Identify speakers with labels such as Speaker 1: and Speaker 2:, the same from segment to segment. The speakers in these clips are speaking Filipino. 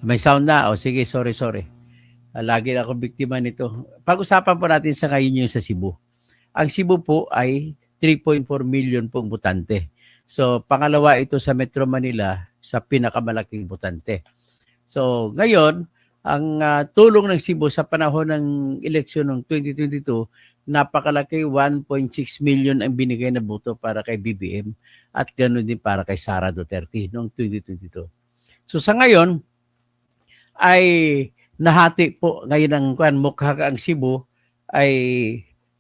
Speaker 1: May sound na. O sige, sorry. Lagi na ako biktima nito. Pag-usapan po natin sa ngayon yung sa Cebu. Ang Cebu po ay 3.4 million pong botante. So, pangalawa ito sa Metro Manila sa pinakamalaking botante. So, ngayon, ang tulong ng Cebu sa panahon ng eleksyon ng 2022, napakalaki, 1.6 million ang binigay na boto para kay BBM at ganoon din para kay Sara Duterte noong 2022. So, sa ngayon, ay nahati po ngayon ang mukha ang Cebu ay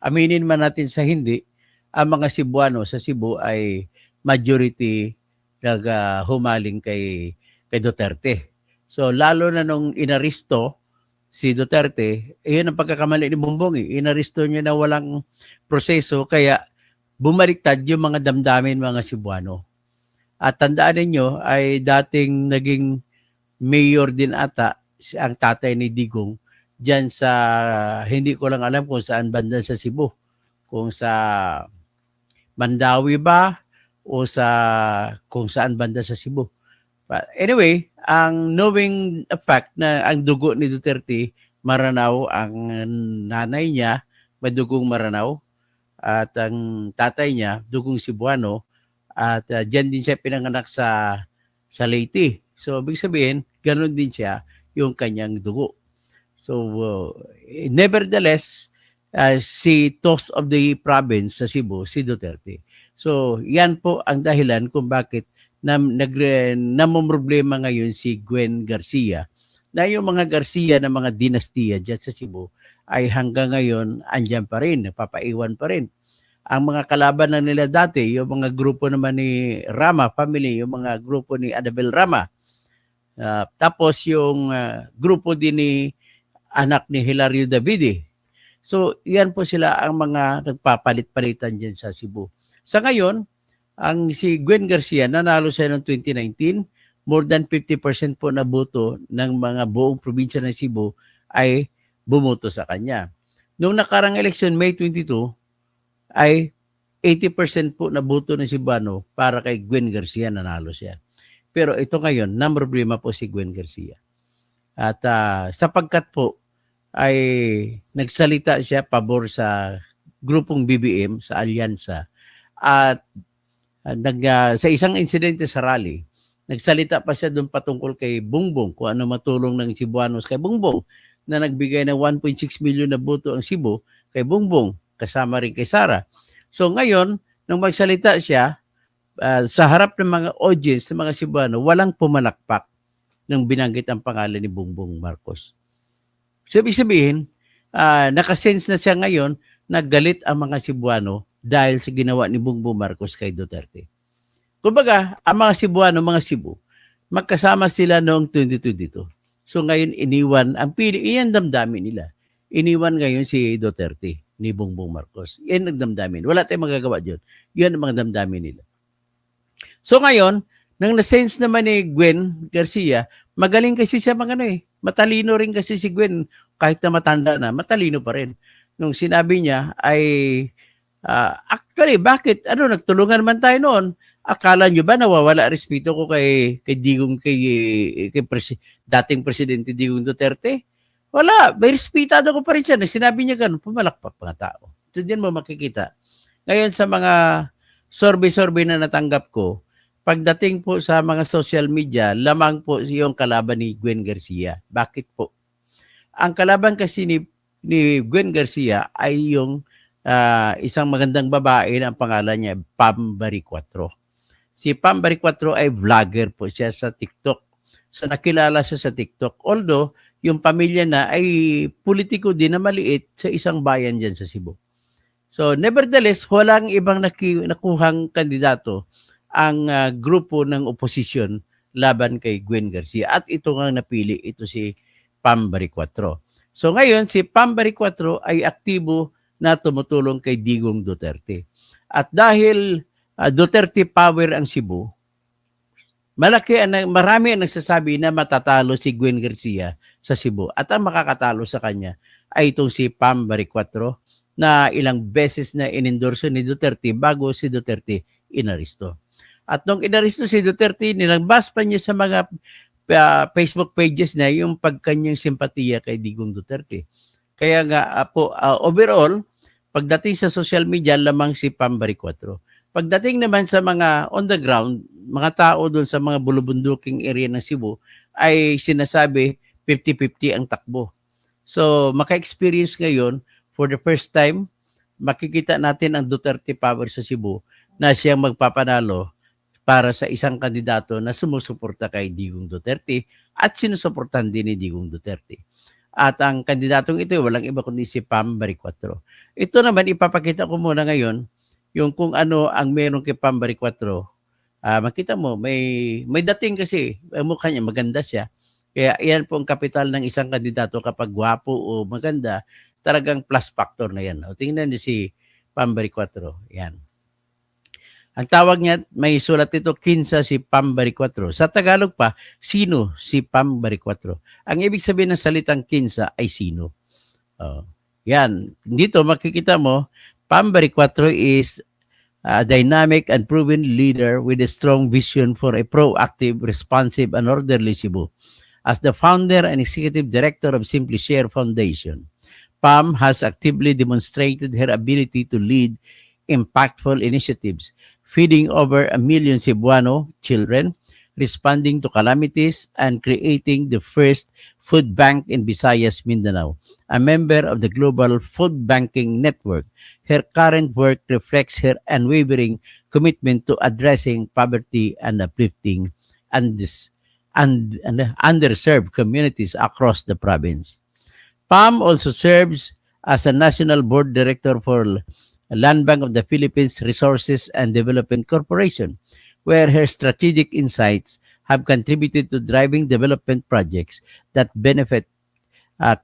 Speaker 1: aminin man natin sa hindi, ang mga Cebuano sa Cebu ay majority humaling kay Duterte. So lalo na nung inaristo si Duterte, yun ang pagkakamali ni Bongbong. Inaristo niya na walang proseso kaya bumaliktad yung mga damdamin mga Cebuano. At tandaan ninyo ay dating naging mayor din ata ang tatay ni Digong diyan sa, hindi ko lang alam kung saan banda sa Cebu, kung sa Mandawi ba o sa kung saan banda sa Cebu. But anyway, ang knowing fact na ang dugo ni Duterte Maranao, ang nanay niya madugong Maranao at ang tatay niya dugong Cebuano, at diyan din siya pinanganak sa Leyte. So ibig sabihin, ganoon din siya yung kanyang dugo. So nevertheless, si toss of the province sa Cebu, si Duterte. So yan po ang dahilan kung bakit namumroblema ngayon si Gwen Garcia, na yung mga Garcia na mga dinastiya dyan sa Cebu ay hanggang ngayon andyan pa rin, napapaiwan pa rin. Ang mga kalaban na nila dati, yung mga grupo naman ni Rama family, yung mga grupo ni Annabel Rama, tapos yung grupo din ni anak ni Hilario Davide. So yan po sila ang mga nagpapalit-palitan dyan sa Cebu. Sa ngayon, ang si Gwen Garcia, nanalo siya noong 2019, more than 50% po na boto ng mga buong probinsya ng Cebu ay bumoto sa kanya. Noong nakarang election, May 22, ay 80% po na boto ng Cebuano para kay Gwen Garcia, nanalo siya. Pero ito ngayon, namroblema po si Gwen Garcia. At sapagkat po ay nagsalita siya pabor sa grupong BBM, sa alyansa, at sa isang insidente sa rally, nagsalita pa siya doon patungkol kay Bongbong, kung ano matulong ng Cebuanos kay Bongbong, na nagbigay ng 1.6 million na boto ang Cebu kay Bongbong, kasama rin kay Sara. So ngayon, nung magsalita siya, sa harap ng mga audience ng mga Cebuano, walang pumalakpak nang binanggit ang pangalan ni Bongbong Marcos. So ibig sabihin, nakasense na siya ngayon na galit ang mga Cebuano dahil sa ginawa ni Bongbong Marcos kay Duterte. Kumbaga, ang mga Cebuano, mga Cebu, magkasama sila noong 2022. So ngayon iniwan, ang iyan damdamin nila. Iniwan ngayon si Duterte ni Bongbong Marcos. Yan ang damdamin. Wala tayong magagawa dyan. Yan ang mga damdamin nila. So ngayon, nang na-sense naman ni Gwen Garcia, magaling kasi siya matalino rin kasi si Gwen, kahit na matanda na, matalino pa rin. Nung sinabi niya ay, actually, bakit? Nagtulungan naman tayo noon. Akala nyo ba nawawala respeto ko kay Digong, dating Presidente Digong Duterte? Wala, may respetado ko pa rin siya. Sinabi niya ganun, pumalakpak mga tao. Ito din mo makikita. Ngayon sa mga survey na natanggap ko, pagdating po sa mga social media, lamang po yung kalaban ni Gwen Garcia. Bakit po? Ang kalaban kasi ni Gwen Garcia ay yung isang magandang babae na ang pangalan niya, Pam Baricuatro. Si Pam Baricuatro ay vlogger po siya sa TikTok. So nakilala siya sa TikTok. Although, yung pamilya na ay politiko din na maliit sa isang bayan dyan sa Cebu. So nevertheless, walang ibang nakuhang kandidato ang grupo ng oposisyon laban kay Gwen Garcia. At ito nga napili, ito si Pam Baricuatro. So ngayon, si Pam Baricuatro ay aktibo na tumutulong kay Digong Duterte. At dahil Duterte power ang Cebu, marami ang nagsasabi na matatalo si Gwen Garcia sa Cebu. At ang makakatalo sa kanya ay itong si Pam Baricuatro na ilang beses na inendorso ni Duterte bago si Duterte inaristo. At nung inaristo si Duterte, nilabas pa niya sa mga Facebook pages na yung pagkanyang simpatiya kay Digong Duterte. Kaya nga overall, pagdating sa social media, lamang si Pam Baricotro. Pagdating naman sa mga on the ground, mga tao doon sa mga bulubunduking area ng Cebu, ay sinasabi 50-50 ang takbo. So, maka-experience ngayon, for the first time, makikita natin ang Duterte power sa Cebu na siyang magpapanalo para sa isang kandidato na sumusuporta kay Digong Duterte at sinusuportahan din ni Digong Duterte. At ang kandidatong ito, walang iba kundi si Pam Baricotro. Ito naman, ipapakita ko muna ngayon yung kung ano ang meron kay Pam Baricotro. Makita mo, may dating kasi, mukha niya, maganda siya. Kaya yan po ang kapital ng isang kandidato kapag gwapo o maganda, talagang plus factor na yan. O, tingnan niyo si Pam Baricotro. Yan. Ang tawag niya, may sulat ito, kinsa si Pam Baricotro. Sa Tagalog pa, sino si Pam Baricotro? Ang ibig sabihin ng salitang kinsa ay sino. Yan. Dito makikita mo, Pam Baricotro is a dynamic and proven leader with a strong vision for a proactive, responsive, and orderly Cebu. As the founder and executive director of Simply Share Foundation, Pam has actively demonstrated her ability to lead impactful initiatives, feeding over 1 million Cebuano children, responding to calamities, and creating the first food bank in Visayas, Mindanao. A member of the Global Food Banking Network, her current work reflects her unwavering commitment to addressing poverty and uplifting underserved communities across the province. Pam also serves as a National Board Director for Land Bank of the Philippines Resources and Development Corporation, where her strategic insights have contributed to driving development projects that benefit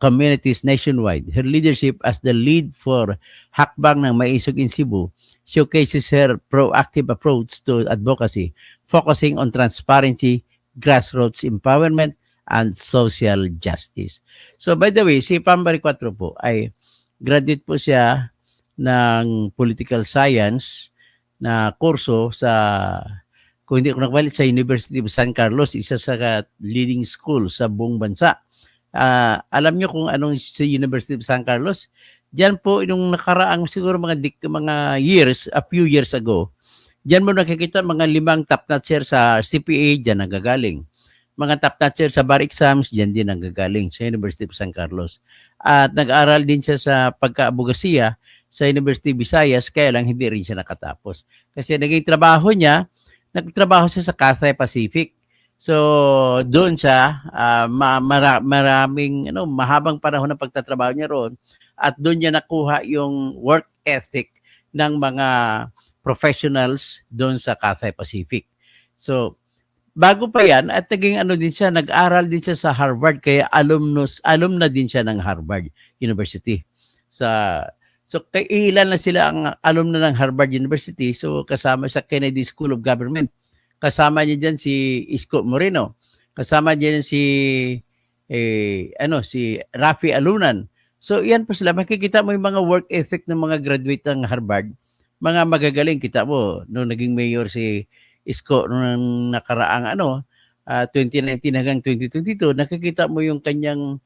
Speaker 1: communities nationwide. Her leadership as the lead for Hakbang ng Maisog in Cebu showcases her proactive approach to advocacy, focusing on transparency, grassroots empowerment, and social justice. So by the way, si Pam Baricotro po ay graduate po siya ng political science na kurso sa, kung hindi ko nakabalit, sa University of San Carlos, isa sa leading school sa buong bansa. Alam nyo kung anong sa University of San Carlos? Diyan po, nung nakaraang siguro mga years, a few years ago, diyan mo nakikita mga 5 top-notcher sa CPA, diyan nagagaling. Mga top-notcher sa bar exams, diyan din nagagaling sa University of San Carlos. At nag-aral din siya sa pagka-abogasiya sa University of Visayas, kaya lang hindi rin siya nakatapos. Kasi nagtrabaho siya sa Cathay Pacific. So, doon siya, maraming, mahabang panahon ng pagtatrabaho niya roon. At doon niya nakuha yung work ethic ng mga professionals doon sa Cathay Pacific. So, bago pa yan, at naging din siya, nag-aral din siya sa Harvard, kaya alumna din siya ng Harvard University. So, ilan na sila ang alumna ng Harvard University. So, kasama sa Kennedy School of Government. Kasama niya dyan si Isko Moreno. Kasama dyan si Rafi Alunan. So, yan po sila. Makikita mo yung mga work ethic ng mga graduate ng Harvard. Mga magagaling. Kita mo, nung naging mayor si Isko nung nakaraang 2019 hanggang 2022, nakikita mo yung kanyang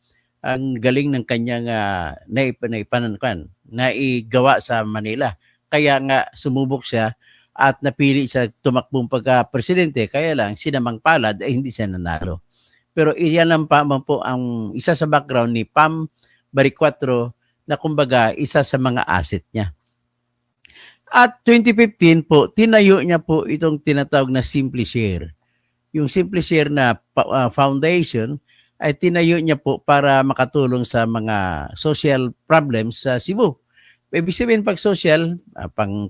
Speaker 1: ang galing ng kanyang naigawa sa Manila. Kaya nga sumubok siya at napili siya tumakbong pagka-presidente, kaya lang sinamang palad ay hindi siya nanalo. Pero iyan lang po ang isa sa background ni Pam Baricotro na kumbaga isa sa mga asset niya. At 2015 po, tinayo niya po itong tinatawag na Simply Share. Yung Simply Share na foundation ay tinayo niya po para makatulong sa mga social problems sa Cebu. Ibig sabihin pag social,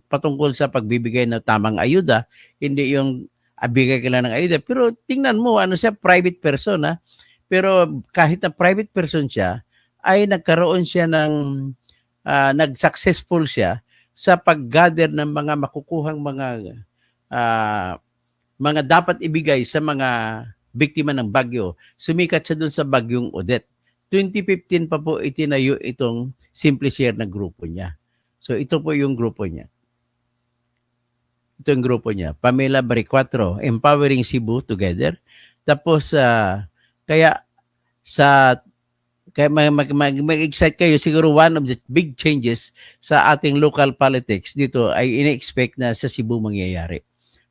Speaker 1: patungkol sa pagbibigay ng tamang ayuda, hindi yung bigay ka lang ng ayuda. Pero tingnan mo, siya, private person. Pero kahit na private person siya, ay nagkaroon siya nag-successful siya sa pag-gather ng mga makukuhang mga dapat ibigay sa mga biktima ng bagyo. Sumikat siya dun sa bagyong Odette. 2015 pa po itinayo itong Simply Share na grupo niya. So ito po yung grupo niya. Ito yung grupo niya. Pamela Baricotro, Empowering Cebu Together. Tapos kaya sa kaya mag-excite kayo, siguro one of the big changes sa ating local politics dito ay ina-expect na sa Cebu mangyayari.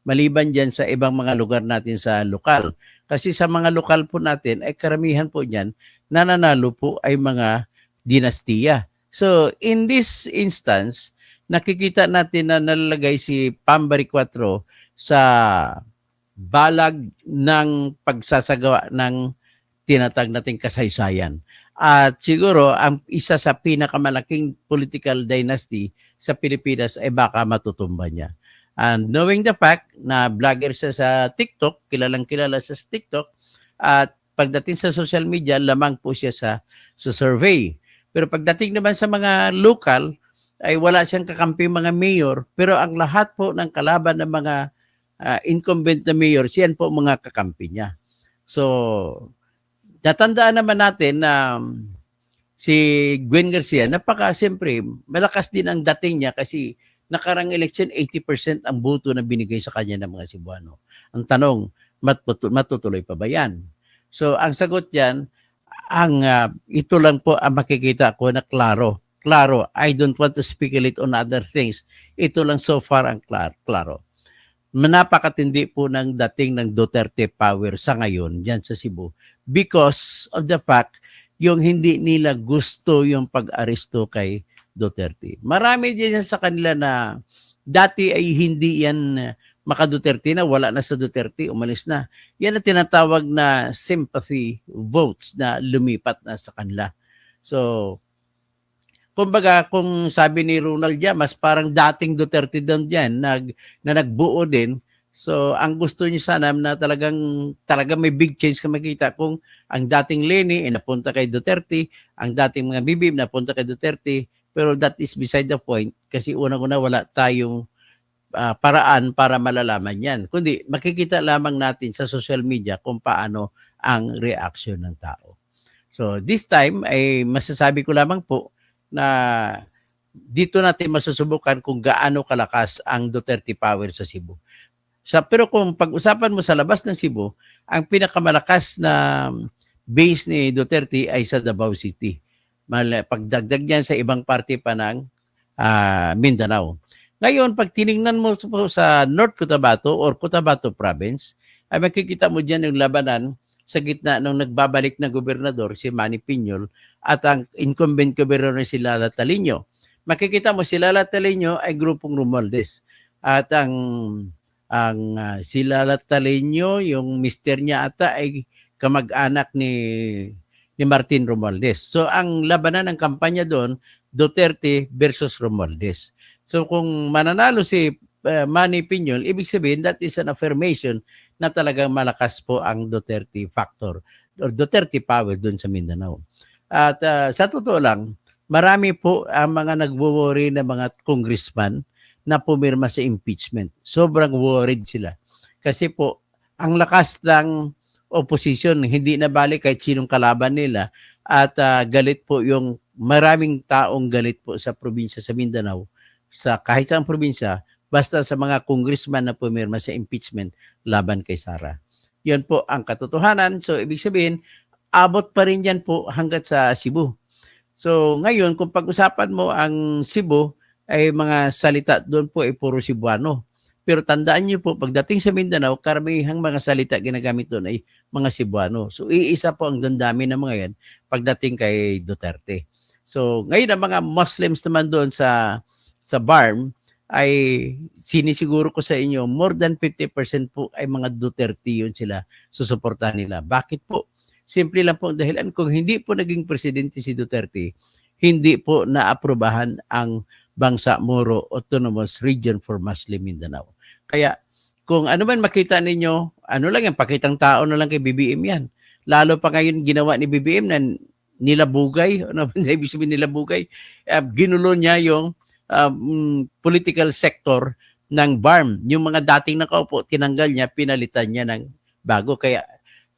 Speaker 1: Maliban dyan sa ibang mga lugar natin sa lokal. Kasi sa mga lokal po natin, ay karamihan po dyan, nananalo po ay mga dinastiya. So, in this instance, nakikita natin na nalalagay si Pambari 4 sa balag ng pagsasagawa ng tinatag nating kasaysayan. At siguro, ang isa sa pinakamalaking political dynasty sa Pilipinas ay baka matutumba niya. And knowing the fact na vlogger siya sa TikTok, kilalang kilala siya sa TikTok, at pagdating sa social media, lamang po siya sa survey. Pero pagdating naman sa mga local, ay wala siyang kakampi mga mayor, pero ang lahat po ng kalaban ng mga incumbent na mayor, siyan po mga kakampi niya. So, natandaan naman natin na si Gwen Garcia, siyempre, malakas din ang dating niya kasi nakarang election, 80% ang boto na binigay sa kanya ng mga Cebuano. Ang tanong, matutuloy pa ba yan? So, ang sagot yan, ito lang po ang makikita ko na klaro. Klaro, I don't want to speculate on other things. Ito lang so far ang klaro. Napakatindi po ng dating ng Duterte power sa ngayon dyan sa Cebu because of the fact yung hindi nila gusto yung pag-aresto kay Duterte. Marami din sa kanila na dati ay hindi yan maka-Duterte na, wala na sa Duterte, umalis na. Yan ang tinatawag na sympathy votes na lumipat na sa kanila. So, kumbaga, kung sabi ni Ronald Llamas, parang dating Duterte doon dyan na nagbuo din. So, ang gusto niya sana na talagang may big change ka makita kung ang dating Leni napunta kay Duterte, ang dating mga Bibim napunta kay Duterte, pero that is beside the point kasi unang-una wala tayong paraan para malalaman yan. Kundi makikita lamang natin sa social media kung paano ang reaction ng tao. So, this time ay masasabi ko lamang po na dito natin masusubukan kung gaano kalakas ang Duterte power sa Cebu. Pero kung pag-usapan mo sa labas ng Cebu, ang pinakamalakas na base ni Duterte ay sa Davao City. Pagdagdag niyan sa ibang parte pa ng Mindanao. Ngayon, pag tiningnan mo sa North Cotabato or Cotabato Province, ay makikita mo dyan yung labanan sa gitna nung nagbabalik na gobernador si Manny Piñol at ang incumbent gobernador si Lala Talino. Makikita mo si Lala Talino ay grupong Romualdez. At ang si Lala Talino, yung mister niya ata ay kamag-anak ni Martin Romualdez. So ang labanan ng kampanya doon, Duterte versus Romualdez. So kung mananalo si Manny Piñol, ibig sabihin that is an affirmation na talagang malakas po ang Duterte factor or Duterte power doon sa Mindanao. At sa totoo lang, marami po ang mga nagwo-worry na mga congressman na pumirma sa impeachment. Sobrang worried sila. Kasi po, ang lakas ng opposition, hindi na balik kahit sinong kalaban nila at galit po yung maraming taong galit po sa probinsya sa Mindanao, sa kahit saang probinsya, basta sa mga congressman na pumirma sa impeachment laban kay Sara. Yan po ang katotohanan. So, ibig sabihin, abot pa rin yan po hanggat sa Cebu. So, ngayon, kung pag-usapan mo ang Cebu, ay mga salita doon po ay puro Cebuano. Pero tandaan niyo po, pagdating sa Mindanao, karamihang mga salita ginagamit doon ay mga Cebuano. So, iisa po ang dandami ng mga yan pagdating kay Duterte. So, ngayon ang mga Muslims naman doon sa BARM, ay sinisiguro ko sa inyo, more than 50% po ay mga Duterte yun sila susuportahan nila. Bakit po? Simple lang po ang dahilan. Kung hindi po naging presidente si Duterte, hindi po naaprubahan ang Bangsa Moro Autonomous Region for Muslim Mindanao. Kaya kung ano man makita ninyo, ano lang yan, pakitang tao na lang kay BBM yan. Lalo pa ngayon ginawa ni BBM na nilabugay, ano ba ibig sabihin nilabugay? Ginulo niya yung political sector ng BARM. Yung mga dating nakaupo, tinanggal niya, pinalitan niya ng bago. Kaya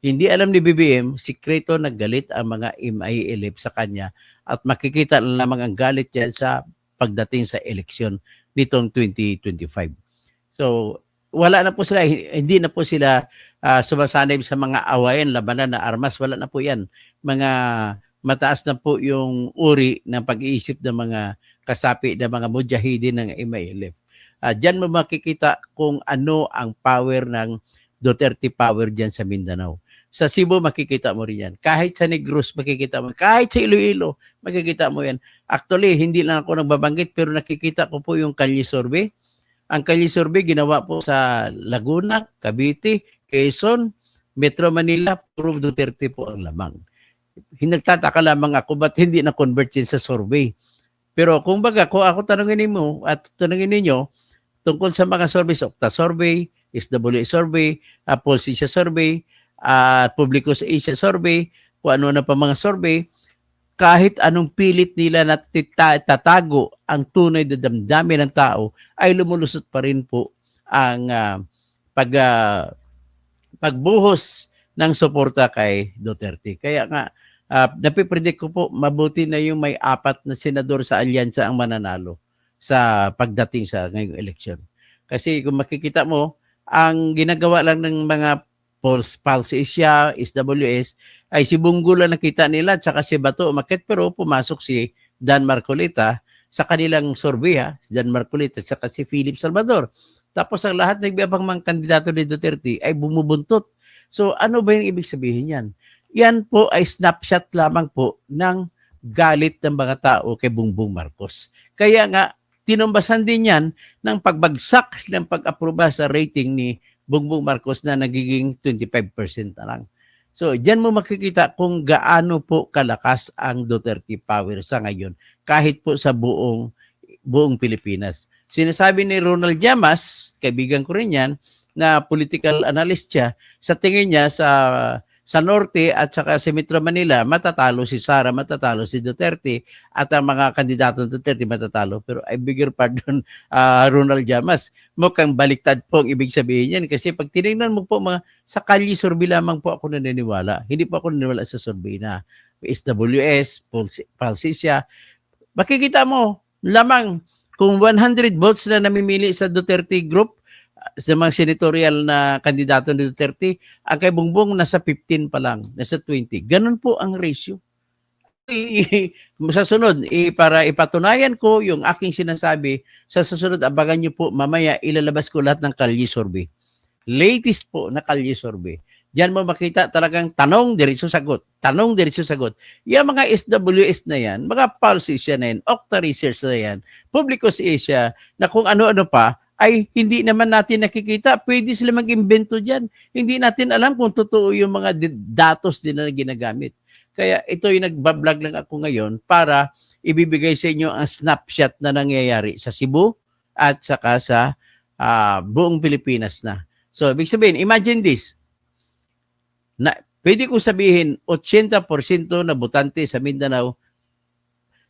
Speaker 1: hindi alam ni BBM, sikreto naggalit ang mga MILF sa kanya at makikita lamang ang galit yan sa pagdating sa eleksyon nitong 2025. So, wala na po sila, hindi na po sila sumasanib sa mga awayan, labanan na armas. Wala na po yan. Mga mataas na po yung uri ng pag-iisip ng mga kasapi ng mga mujahidin ng MILF. Diyan mo makikita kung ano ang power ng Duterte power diyan sa Mindanao. Sa Cebu, makikita mo rin yan. Kahit sa Negros, makikita mo. Kahit sa Iloilo, makikita mo yan. Actually, hindi lang ako nagbabanggit, pero nakikita ko po yung Kalye Survey. Ang Kalye Survey, ginawa po sa Laguna, Cavite, Quezon, Metro Manila, puro Duterte po ang lamang. Nagtataka lamang ako, ba't hindi na-convert yun sa survey? Pero kung baga, kung ako tanungin mo at tanungin ninyo, tungkol sa mga surveys, Okta Survey, SWA Survey, Pulse Asia Survey, Publicus Asia Survey, kung ano na pa mga survey, kahit anong pilit nila na tatago ang tunay na damdamin ng tao, ay lumulusot pa rin po ang pagbuhos ng suporta kay Duterte. Kaya nga, napipredict ko po, mabuti na yung may 4 na senador sa alyansa ang mananalo sa pagdating sa ngayong eleksyon. Kasi kung makikita mo, ang ginagawa lang ng mga Pulse Asia, SWS, ay si Bungo lang nakita nila, tsaka si Bato umakyat, pero pumasok si Dan Marcolita sa kanilang survey, si Dan Marcolita, tsaka si Philip Salvador. Tapos ang lahat ng ibang mga kandidato ni Duterte ay bumubuntot. So ano ba yung ibig sabihin yan? Yan po ay snapshot lamang po ng galit ng mga tao kay Bongbong Marcos. Kaya nga, tinumbasan din yan ng pagbagsak ng pag-aproba sa rating ni Bongbong Marcos na nagiging 25% na lang. So, diyan mo makikita kung gaano po kalakas ang Duterte power sa ngayon kahit po sa buong Pilipinas. Sinasabi ni Ronald Llamas, kaibigan ko rin yan, na political analyst siya, sa tingin niya sa Norte at saka sa Metro Manila, matatalo si Sara, matatalo si Duterte, at ang mga kandidato ng Duterte matatalo. Pero I beg your pardon, Ronald Llamas, mukhang baliktad po ang ibig sabihin yan. Kasi pag tinignan mo po, sa Kalye Survey lamang po ako naniniwala. Hindi po ako naniniwala sa survey na SWS, Pulse Asia. Makikita mo, lamang kung 100 votes na namimili sa Duterte group, sa mga senatorial na kandidato ni Duterte, ang kay Bongbong nasa 15 pa lang, nasa 20. Ganun po ang ratio. Sa sunod, para ipatunayan ko yung aking sinasabi, sa susunod, abangan nyo po, mamaya ilalabas ko lahat ng Kalye Survey. Latest po na Kalye Survey. Diyan mo makita talagang tanong, diretso sagot. Tanong, diretso sagot. Yung mga SWS na yan, mga Pulse Asia na yan, Okta Research na yan, Publicus Asia, na kung ano-ano pa, ay hindi naman natin nakikita. Pwede sila mag-imbento dyan. Hindi natin alam kung totoo yung mga datos din na ginagamit. Kaya ito yung nagbablog lang ako ngayon para ibibigay sa inyo ang snapshot na nangyayari sa Cebu at saka sa buong Pilipinas na. So, ibig sabihin, imagine this. Pwede ko sabihin, 80% na botante sa Mindanao,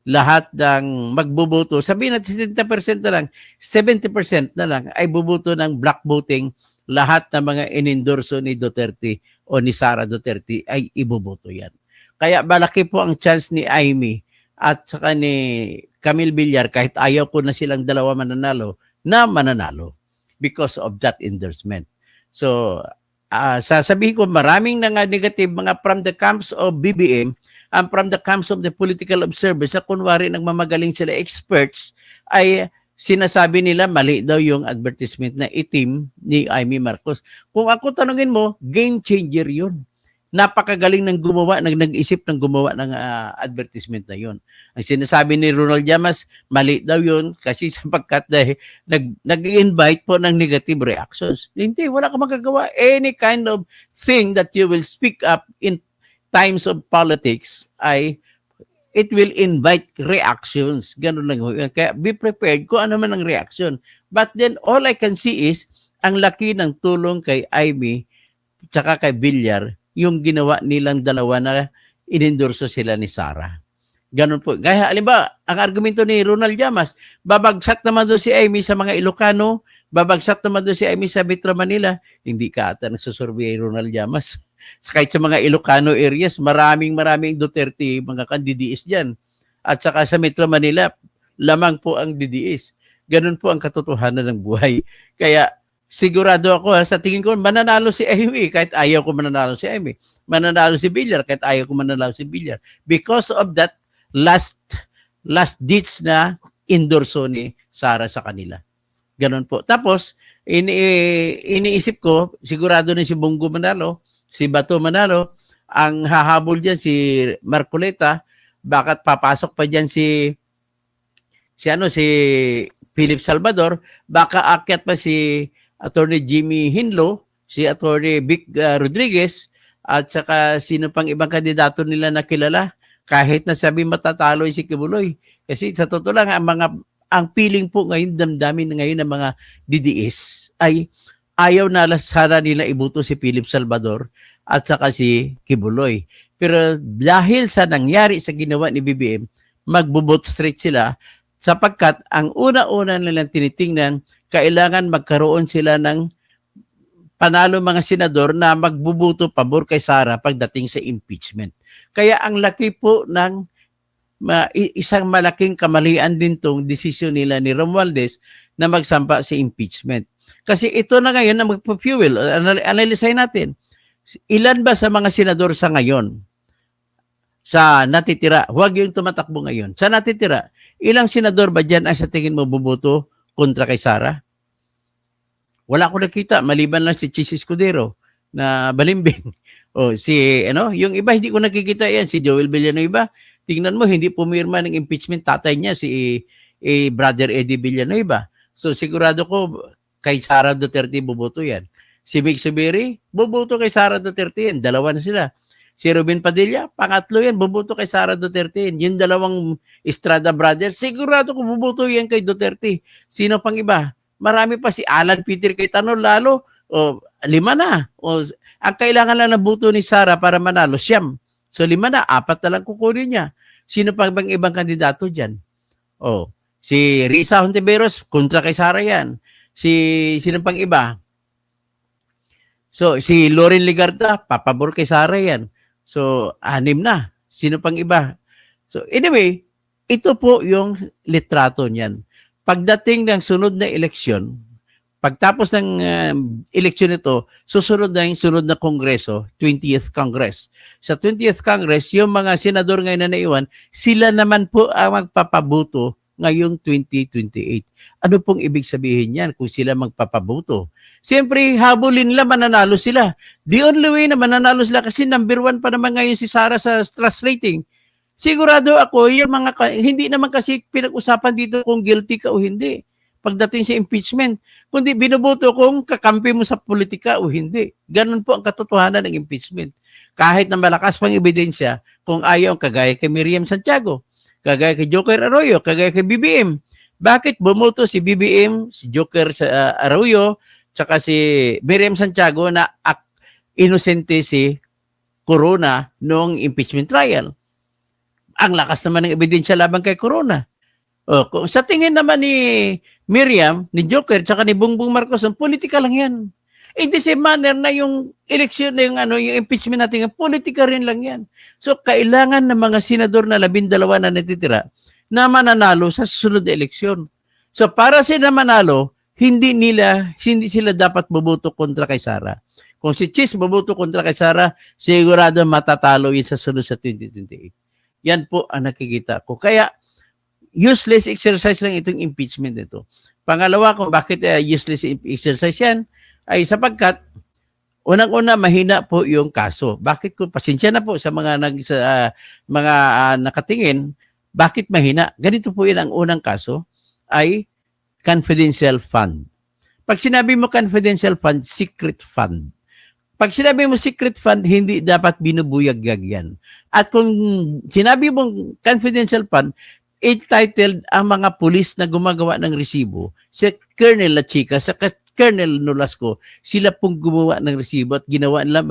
Speaker 1: lahat ng magboboto, sabihin natin 70% na lang, 70% na lang ay boboto ng black voting, lahat ng mga inendorso ni Duterte o ni Sara Duterte ay iboboto yan. Kaya malaki po ang chance ni Amy at saka ni Camille Villar, kahit ayaw ko na silang dalawa mananalo, na mananalo because of that endorsement. So, sasabihin ko, maraming negative mga from the camps of BBM, and from the camps of the political observers na kunwari nagmamagaling sila experts, ay sinasabi nila mali daw yung advertisement na itim ni Amy Marcos. Kung ako tanungin mo, game changer yun. Napakagaling ng gumawa, nag-isip ng gumawa ng advertisement na yun. Ang sinasabi ni Ronald Llamas, mali daw yun kasi sapagkat nag-invite po ng negative reactions. Hindi, wala ka magagawa. Any kind of thing that you will speak up in times of politics ay it will invite reactions. Ganun lang. Kaya be prepared kung ano man ang reaction. But then all I can see is ang laki ng tulong kay Amy tsaka kay Villar yung ginawa nilang dalawa na inendorso sila ni Sara. Ganun po. Kaya alimba, ang argumento ni Ronald Llamas, babagsak naman doon si Amy sa mga Ilocano, babagsak naman doon si Amy sa Metro Manila. Hindi ka ata nagsusurvey Ronald Llamas. Kahit sa mga Ilocano areas, maraming Duterte, mga kan-DDS dyan. At saka sa Metro Manila, lamang po ang DDS. Ganun po ang katotohanan ng buhay. Kaya sigurado ako, sa tingin ko, mananalo si Amy kahit ayaw ko mananalo si Amy. Mananalo si Villar kahit ayaw ko mananalo si Villar. Because of that last ditch na endorso ni Sara sa kanila. Ganon po. Tapos, iniisip ko, sigurado na si Bongo manalo, si Bato manalo, ang hahabol dyan si Marcoleta, bakit papasok pa dyan si Philip Salvador, baka akyat pa si Attorney Jimmy Hinlo, si Attorney Vic Rodriguez, at saka sino pang ibang kandidato nila na kilala, kahit na sabi matatalo si Kibuloy. Kasi sa totoo lang, ang feeling po ngayon, damdamin ngayon ng mga DDS ay ayaw na sana nila ibuto si Philip Salvador at saka si Kibuloy. Pero dahil sa nangyari sa ginawa ni BBM, magbubot straight sila sapagkat ang una-una nilang tinitingnan, kailangan magkaroon sila ng panalo mga senador na magbubuto pabor kay Sara pagdating sa impeachment. Kaya ang laki po ng isang malaking kamalian din tong desisyon nila ni Romualdez na magsampa sa impeachment. Kasi ito na ngayon na magpo-fuel. Analisahin natin. Ilan ba sa mga senador sa ngayon sa natitira? Huwag yung tumatakbo ngayon. Sa natitira, ilang senador ba dyan ang sa tingin mo bubuto kontra kay Sara? Wala ko nakita, maliban lang si Chis Escudero na balimbing. O yung iba hindi ko nakikita yan, si Joel Villanueva. Tingnan mo, hindi pumirma ng impeachment tatay niya, si Brother Eddie Villanueva. So sigurado ko kay Sara Duterte buboto yan. Si Mig Subiri, buboto kay Sara Duterte yan. Dalawa na sila. Si Ruben Padilla, pangatlo yan, buboto kay Sara Duterte yan. Yung dalawang Estrada brothers, sigurado ko buboto yan kay Duterte. Sino pang iba? Marami pa, si Alan Peter Cayetano lalo, 5 na. Ang kailangan lang ng buto ni Sara para manalo, 9. So 5 na, 4 na lang kukunin niya. Sino pa bang ibang kandidato dyan? Si Risa Hontiveros, kontra kay Sara yan. Sino pang iba? So, si Loren Legarda, papabor kay Sara yan. So, 6 na. Sino pang iba? So, anyway, ito po yung litrato niyan. Pagdating ng sunod na eleksyon, pagtapos ng eleksyon ito, susunod na yung sunod na Kongreso, 20th Congress. Sa 20th Congress, yung mga senador ngayon na naiwan, sila naman po ang magpapabuto ngayong 2028. Ano pong ibig sabihin yan kung sila magpapabuto? Siyempre, habulin nila, mananalo sila. The only way na mananalo sila kasi number 1 pa naman ngayon si Sara sa trust rating. Sigurado ako, yung hindi naman kasi pinag-usapan dito kung guilty ka o hindi pagdating sa impeachment. Kundi binuboto kung kakampi mo sa politika o hindi. Ganun po ang katotohanan ng impeachment. Kahit na malakas pang ebidensya, kung ayaw, kagaya kay Miriam Santiago, kagaya kay Joker Arroyo, kagaya kay BBM. Bakit bumoto si BBM, si Joker Arroyo, tsaka si Miriam Santiago na inosente si Corona noong impeachment trial? Ang lakas naman ng ebidensya laban kay Corona. Sa tingin naman ni Miriam, ni Joker, tsaka ni Bongbong Marcos, ang politika lang yan. In the same manner na yung eleksyon, yung impeachment natin, politika rin lang yan. So, kailangan ng mga senador na 12 na natitira na mananalo sa susunod na eleksyon. So, para sila manalo, hindi sila dapat bubuto kontra kay Sara. Kung si Chis bubuto kontra kay Sara, sigurado matatalo yun sa sunod sa 2028. Yan po ang nakikita ko. Kaya, useless exercise lang itong impeachment nito. Pangalawa, kung bakit useless exercise yan, ay sapagkat, unang-una, mahina po yung kaso. Bakit ko, pasensya na po sa mga nakatingin, bakit mahina? Ganito po yun ang unang kaso, ay confidential fund. Pag sinabi mo confidential fund, secret fund. Pag sinabi mo secret fund, hindi dapat binubuyag-yag yan. At kung sinabi mong confidential fund, entitled ang mga pulis na gumagawa ng resibo, si Colonel Lachica, sa Colonel Nolasco, sila pong gumawa ng resibo at ginawa nila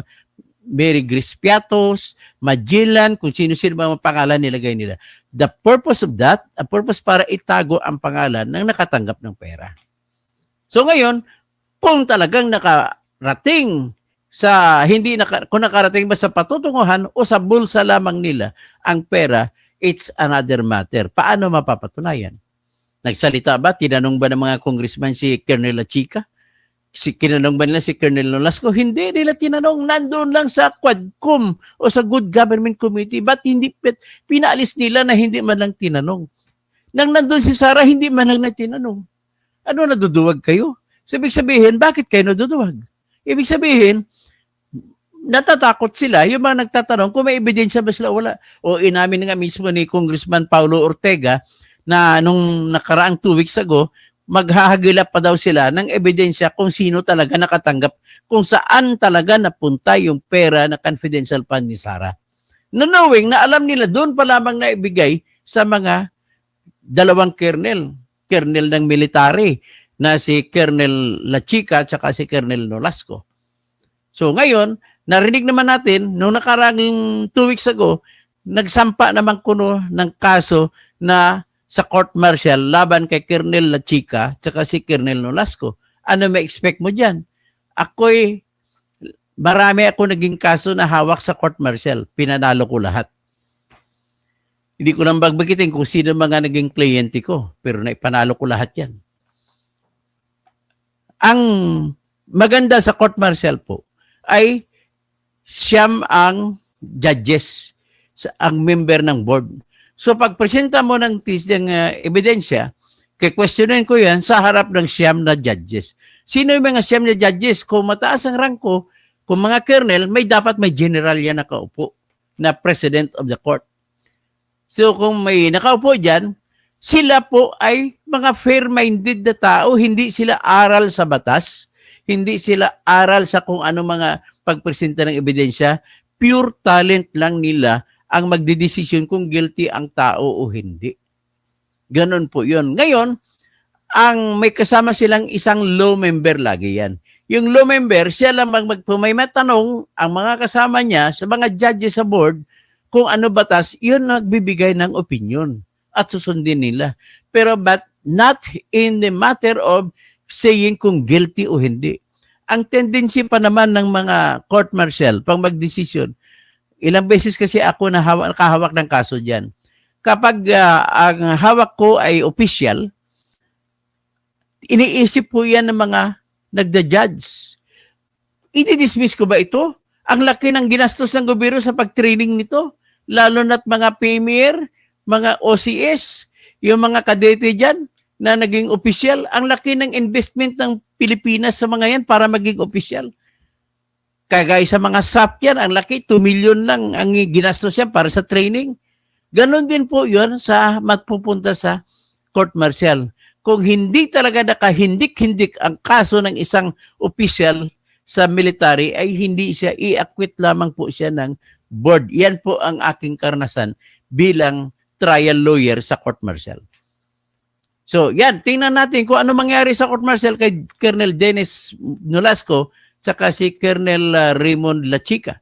Speaker 1: Mary Grace Piatos, Magellan, kung sino-sino mga pangalan nilagay nila. The purpose of that, a purpose para itago ang pangalan ng nakatanggap ng pera. So ngayon, kung talagang nakarating kung nakarating ba sa patutunguhan o sa bulsa lamang nila ang pera, it's another matter. Paano mapapatunayan? Nagsalita ba? Tinanong ba ng mga congressman si Colonel Lachica? Kinanong ba nila si Colonel Nolasco? Hindi nila tinanong. Nandun lang sa Quadcom o sa Good Government Committee. Ba't hindi pinaalis nila na hindi man lang tinanong? Nang nandun si Sara, hindi man lang na tinanong. Ano, naduduwag kayo? So, ibig sabihin, bakit kayo naduduwag? Ibig sabihin, natatakot sila, yung mga nagtatanong kung may ebidensya ba sila wala. O inamin nga mismo ni Congressman Paulo Ortega na nung nakaraang 2 weeks ago, maghahagilap pa daw sila ng ebidensya kung sino talaga nakatanggap, kung saan talaga napunta yung pera na confidential fund ni Sara. No, knowing na alam nila doon pa lamang na ibigay sa mga dalawang colonel ng military na si Colonel La Chica at si Colonel Nolasco. So ngayon, narinig naman natin, nung nakaraang 2 weeks ago, nagsampa naman kuno ng kaso na sa court martial laban kay Colonel La Chica at si Colonel Nolasco. Ano may expect mo dyan? Marami ako naging kaso na hawak sa court martial. Pinanalo ko lahat. Hindi ko nang bagbagitin kung sino mga naging kliyente ko, pero naipanalo ko lahat yan. Ang maganda sa court martial po ay siyam ang judges, ang member ng board. So pag presenta mo ng ebidensya, kikwestiyonin ko yan sa harap ng siyam na judges. Sino yung mga siyam na judges? Kung mataas ang rangko, kung mga colonel, dapat may general yan nakaupo na president of the court. So kung may nakaupo dyan, sila po ay mga fair-minded na tao, hindi sila aral sa batas, hindi sila aral sa kung ano mga pagpresenta ng ebidensya, pure talent lang nila ang magdidesisyon kung guilty ang tao o hindi. Ganon po yun. Ngayon, ang may kasama silang isang law member lagi yan. Yung law member, siya lang may matanong ang mga kasama niya sa mga judges sa board kung ano batas, yun nagbibigay ng opinion at susundin nila. Pero but not in the matter of saying kung guilty o hindi. Ang tendency pa naman ng mga court martial pang magdesisyon, ilang beses kasi ako nakahawak ng kaso dyan. Kapag ang hawak ko ay official, iniisip po yan ng mga nagda-judge. I-dismiss ko ba ito? Ang laki ng ginastos ng gobyerno sa pag-training nito, lalo na't mga premier, mga OCS, yung mga kadete dyan na naging official, ang laki ng investment ng Pilipinas sa mga yan para maging official. Kagaya sa mga SAP yan, ang laki, 2 million lang ang ginastos yan para sa training. Ganon din po yun sa matpupunta sa court martial. Kung hindi talaga nakahindik-hindik ang kaso ng isang official sa military, ay hindi siya, i-acquit lamang po siya ng board. Yan po ang aking karanasan bilang trial lawyer sa court martial. So yan, tingnan natin kung ano mangyari sa court martial kay Colonel Dennis Nolasco saka si Colonel Raymond La Chica.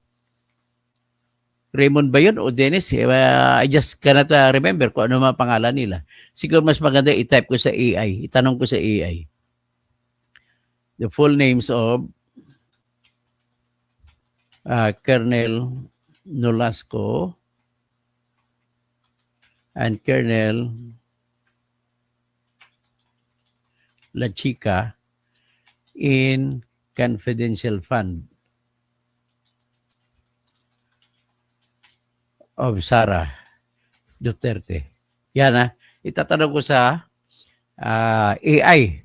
Speaker 1: Raymond ba yun o Dennis? I just cannot remember kung ano mga pangalan nila. Siguro mas maganda i-type ko sa AI. Itanong ko sa AI. The full names of Colonel Nolasco and Colonel La Chica in confidential fund of Sara Duterte. Yan itatanong ko sa AI.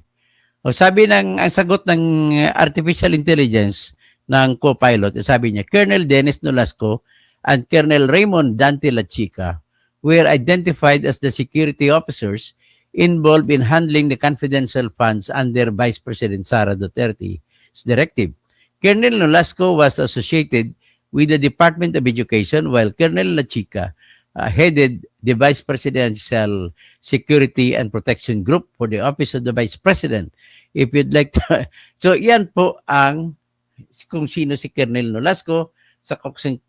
Speaker 1: O sabi ang sagot ng artificial intelligence ng co-pilot, sabi niya, Colonel Dennis Nolasco and Colonel Raymond Dante La Chica were identified as the security officers involved in handling the confidential funds under Vice President Sara Duterte's directive. Colonel Nolasco was associated with the Department of Education while Colonel La Chica headed the Vice Presidential Security and Protection Group for the Office of the Vice President. If you'd like to... So, yan po ang kung sino si Colonel Nolasco sa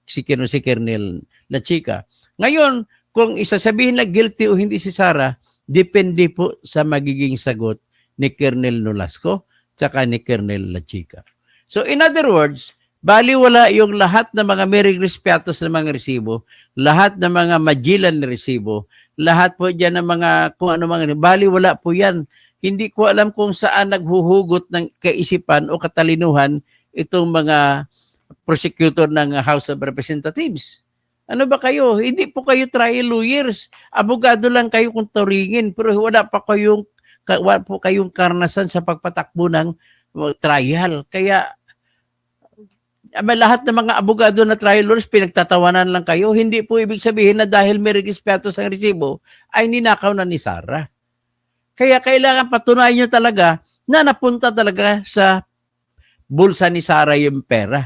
Speaker 1: si Colonel La Chica. Ngayon, kung isasabihin na guilty o hindi si Sara, depende po sa magiging sagot ni Colonel Nolasco tsaka ni Colonel La Chica. So in other words, baliwala yung lahat ng mga Merry Crispiatos na mga resibo, lahat ng mga Magellan na resibo, lahat po dyan ng mga kung ano mga, baliwala po yan Hindi ko alam kung saan naghuhugot ng kaisipan o katalinuhan itong mga prosecutor ng House of Representatives. Ano ba kayo? Hindi po kayo trial lawyers. Abogado lang kayo kung turingin, pero wala po kayong karanasan sa pagpatakbo ng trial. Kaya lahat ng mga abogado na trial lawyers, pinagtatawanan lang kayo. Hindi po ibig sabihin na dahil may respeto sa resibo, ay ninakaw na ni Sara. Kaya kailangan patunayan nyo talaga na napunta talaga sa bulsa ni Sara yung pera.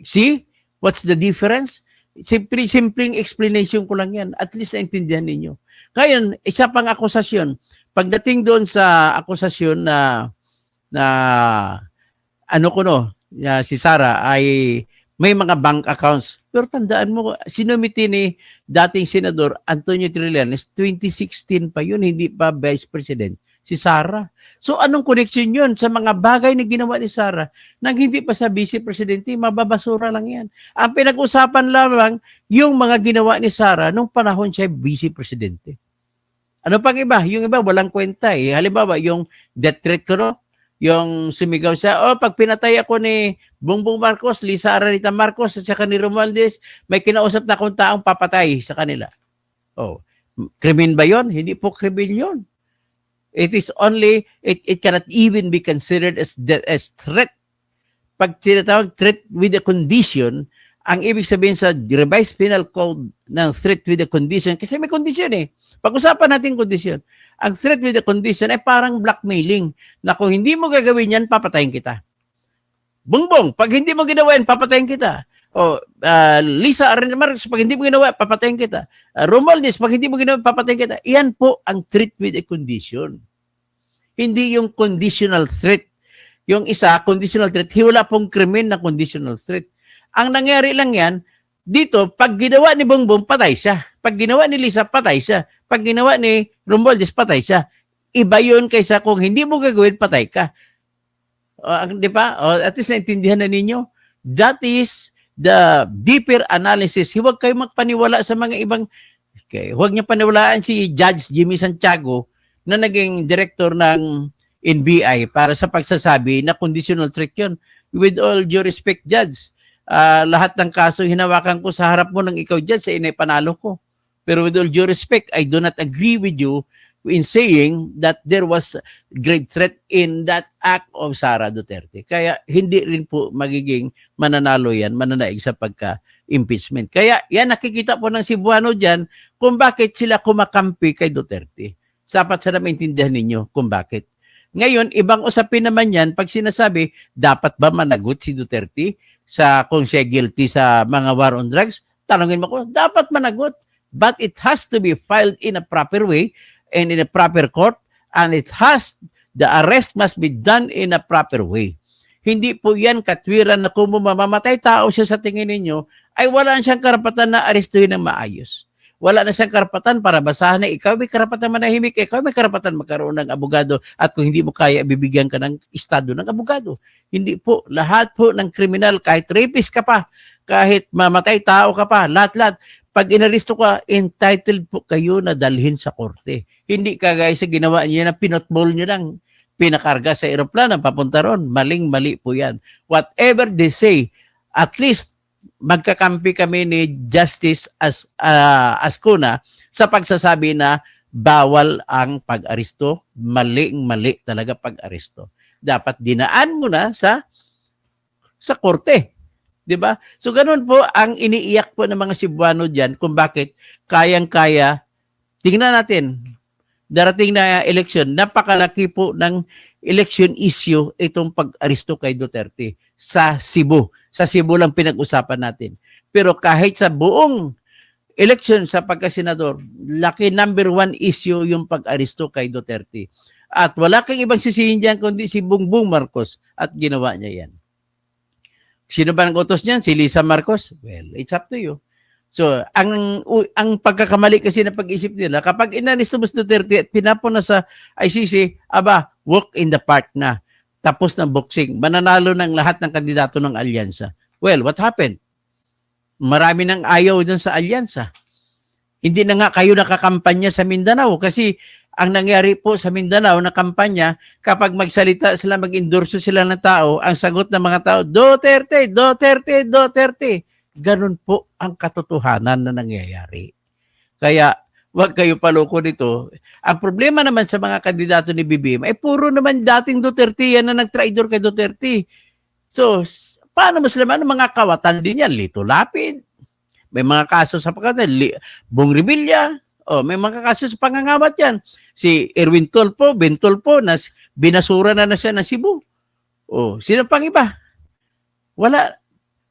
Speaker 1: See? What's the difference? Simpleng explanation ko lang yan. At least naintindihan ninyo. Ngayon, isa pang akusasyon. Pagdating doon sa akusasyon na si Sara ay may mga bank accounts. Pero tandaan mo, sinumiti ni dating Senador Antonio Trillanes, 2016 pa yun, hindi pa Vice President, si Sara. So anong connection yun sa mga bagay na ginawa ni Sara nang hindi pa sa Vice Presidente? Mababasura lang yan. Ang pinag-usapan lamang yung mga ginawa ni Sara nung panahon siya Vice Presidente. Ano pang iba? Yung iba walang kwenta eh. Halimbawa, yung death threat ko, no? Yung sumigaw siya, pag pinatay ako ni Bongbong Marcos, Lisa Aranita Marcos, at saka ni Romualdez, may kinausap na akong taong papatay sa kanila. Krimen ba yon? Hindi po krimen yon. It is only, it cannot even be considered as threat. Pag tinatawag threat with a condition, ang ibig sabihin sa revised penal code ng threat with a condition, kasi may condition eh. Pag-usapan natin condition. Ang threat with a condition ay parang blackmailing na kung hindi mo gagawin yan, papatayin kita. Bongbong, pag hindi mo ginawa yan, papatayin kita. Lisa Araneta Marcos, pag hindi mo ginawa, papatayin kita. Romualdez, pag hindi mo ginawa, papatayin kita. Iyan po ang threat with a condition. Hindi yung conditional threat. Yung isa, conditional threat, wala pong krimen na conditional threat. Ang nangyari lang yan, dito, pag ginawa ni Bongbong, patay siya. Pag ginawa ni Lisa, patay siya. Pag ginawa ni Romualdez, patay siya. Iba yun kaysa kung hindi mo gagawin, patay ka. Di ba? At least naintindihan na ninyo. That is the deeper analysis. Huwag kayo magpaniwala sa mga ibang, huwag niyo paniwalaan si Judge Jimmy Santiago na naging director ng NBI para sa pagsasabi na conditional threat yun. With all due respect, Judge, lahat ng kaso hinawakan ko sa harap mo ng ikaw, Judge, sa inay panalo ko. Pero with all due respect, I do not agree with you in saying that there was great threat in that act of Sara Duterte. Kaya hindi rin po magiging mananalo yan, mananaig sa pagka-impeachment. Kaya yan, nakikita po ng Cebuano dyan kung bakit sila kumakampi kay Duterte. Sapat sana maintindihan ninyo kung bakit. Ngayon, ibang usapin naman yan pag sinasabi, dapat ba managot si Duterte kung siya guilty sa mga war on drugs? Tanungin mo ko, dapat managot. But it has to be filed in a proper way and in a proper court, and the arrest must be done in a proper way. Hindi po yan katwiran na kung mamamatay tao siya sa tingin ninyo, ay wala siyang karapatan na arestuhin ng maayos. Wala na siyang karapatan para basahan na ikaw may karapatan manahimik, ikaw may karapatan magkaroon ng abogado, at kung hindi mo kaya, bibigyan ka ng estado ng abogado. Hindi po. Lahat po ng kriminal, kahit rapist ka pa, kahit mamatay tao ka pa, lahat-lahat, pag inaristo ka, entitled po kayo na dalhin sa korte. Hindi kagaya sa ginawa niyo na pinotball niyo lang, pinakarga sa aeroplano, papunta ron. Maling-mali po yan. Whatever they say, at least magkakampi kami ni Justice Ascuna sa pagsasabi na bawal ang pag-aristo. Maling-mali talaga pag-aristo. Dapat dinaan mo na sa korte. Diba? So ganun po ang iniiyak po ng mga Cebuano dyan kung bakit kayang-kaya. Tingnan natin, darating na eleksyon, napakalaki po ng election issue itong pag-aristo kay Duterte sa Cebu. Sa Cebu lang pinag-usapan natin. Pero kahit sa buong election sa pagkasenador, laki number 1 issue yung pag-aristo kay Duterte. At wala kang ibang sisihin dyan kundi si Bongbong Marcos at ginawa niya yan. Sino ba nag-utos niyan? Si Lisa Marcos? Well, it's up to you. So, ang pagkakamali kasi na pag-isip nila, kapag inaristo mo si Duterte at pinapon na sa ICC, walk in the park na. Tapos ng boxing. Mananalo ng lahat ng kandidato ng alyansa. Well, what happened? Marami nang ayaw dun sa alyansa. Hindi na nga kayo nakakampanya sa Mindanao kasi ang nangyari po sa Mindanao na kampanya, kapag magsalita sila, mag-endorso sila ng tao, ang sagot ng mga tao, Duterte, Duterte, Duterte. Ganun po ang katotohanan na nangyayari. Kaya, wag kayo paloko nito. Ang problema naman sa mga kandidato ni BBM ay puro naman dating Duterte yan na nag-traidor kay Duterte. So, paano mo sila? Ano mga kawatan din yan? Lito Lapid. May mga kaso sa pagkatan. Bong Revilla. Oh, may mga kaso sa pangangawat yan. Si Erwin Tulfo, Ben Tulfo, binasura na siya ng Cebu. Oh, sino pang iba? Wala.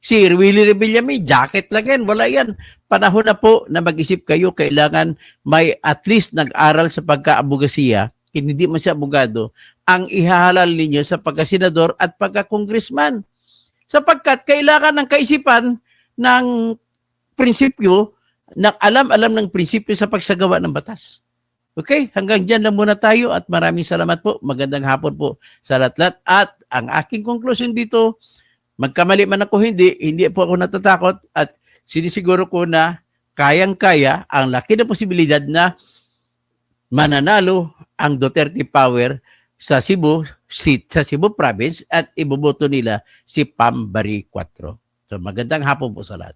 Speaker 1: Si Willie Revilla may jacket lang yan. Wala yan. Panahon na po na mag-isip kayo, kailangan may at least nag-aral sa pagka-abogasiya, hindi man siya abogado, ang ihahalal ninyo sa pagka-senador at pagka-congressman. Sapagkat kailangan ng kaisipan ng prinsipyo, ng alam-alam ng prinsipyo sa pagsagawa ng batas. Okay, hanggang dyan lang muna tayo at maraming salamat po. Magandang hapon po sa lahat-lahat. At ang aking conclusion dito, magkamali man ako hindi po ako natatakot at sinisiguro ko na kayang-kaya ang laki na posibilidad na mananalo ang Duterte Power sa Cebu seat, sa Cebu Province at iboboto nila si Pam Bari 4. So magandang hapon po sa lahat.